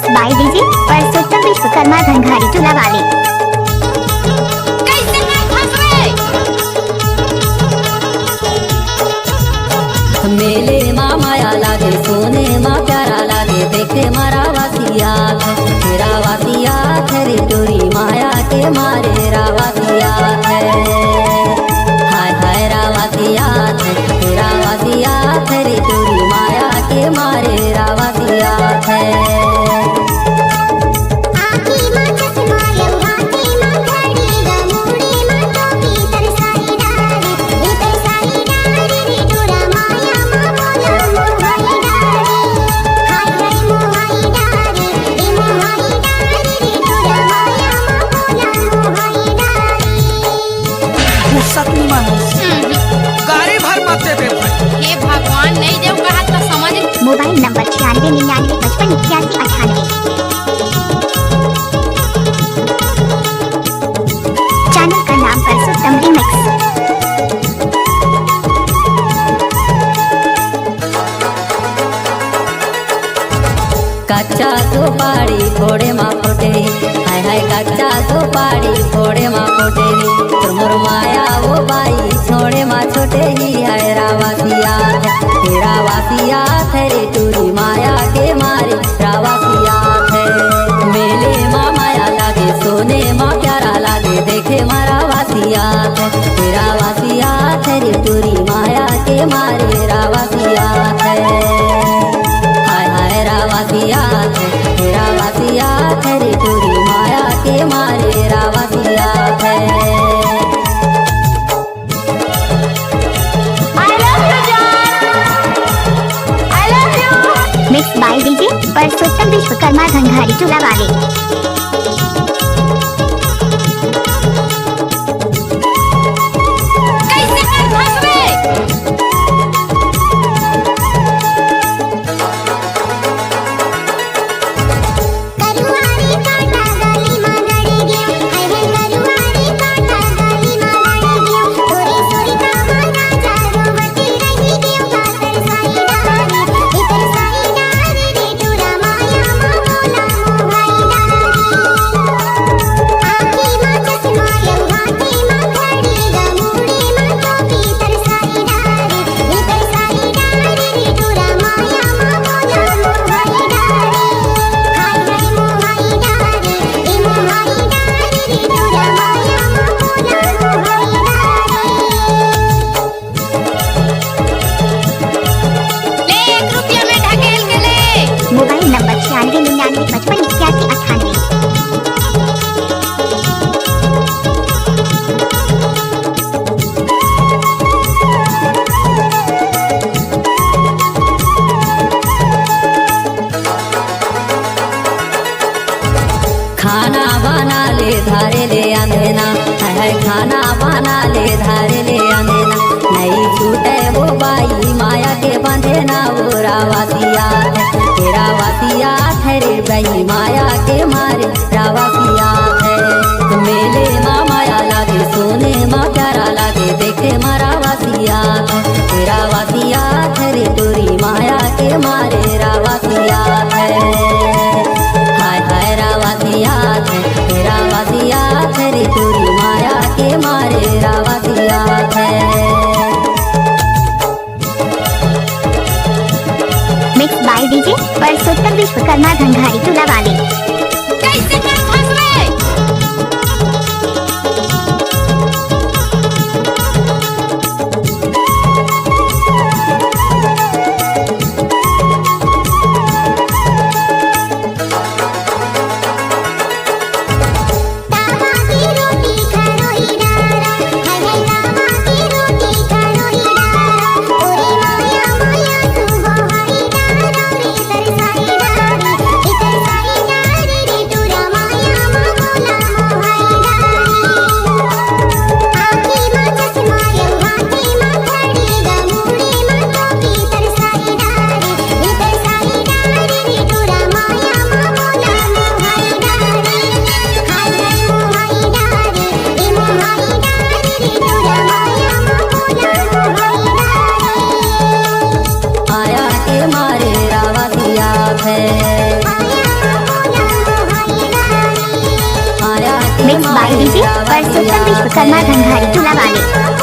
Mix by DJ Parsottam Vishwakarma Dhanghari चूल्हा वाले। मेले माँ माया लागे सोने माँ प्यारा लागे देखे मारा वासिया तेरा वासिया रे टोरी माया के मारे रावासिया है। हाय हाय रावासिया तेरा वासिया रे टोरी माया के मारे रावासिया है। गाड़ी भर मत दे भाई। हे भगवान नहीं देव कहा तो समझ। Mobile number 9699558198। चैनल का नाम परसोत्तम रीमिक्स। कच्चा तो पाड़ी फोड़े माँ फोटे हाय हाय कच्चा तो पाड़ी फोड़े माँ फोटे तुमर माया वो बाई छोड़े माँ छोटे ही है रावासिया तेरा वासिया रे टूरी माया के मारे रावासिया है। मेले माँ माया लागे सोने माँ प्यारा लागे देखे मारा वासिया तेरा वासिया रे टूरी माया के मारे रावासिया है। रावासिया तेरा वासिया तेरी टूरी माया के मारे रावासिया है। Mix by DJ Parsottam Vishwakarma Dhanghari चूल्हा वाले। Mobile number 9699558198। खाना बना ले धारे ले अंधेना है खाना बना ले धारे ले अंधेना नहीं छूटे वो बाई माया के बंधेना वो रावासिया तेरा वासिया रे बही माया के मारे रावासिया है। मेले माँ माया लागे सोने माँ प्यारा लागे देखे मारा वासिया तेरा वासिया रे टोरी माया के मारे रावासिया है। हाय हाय रावासिया तेरा वासिया रे टोरी माया के मारे रावासिया है। Mix by DJ Parsottam Vishwakarma Dhanghari चूल्हा वाले। है। Mix by DJ Parsottam Vishwakarma Dhandhari तुला वाले।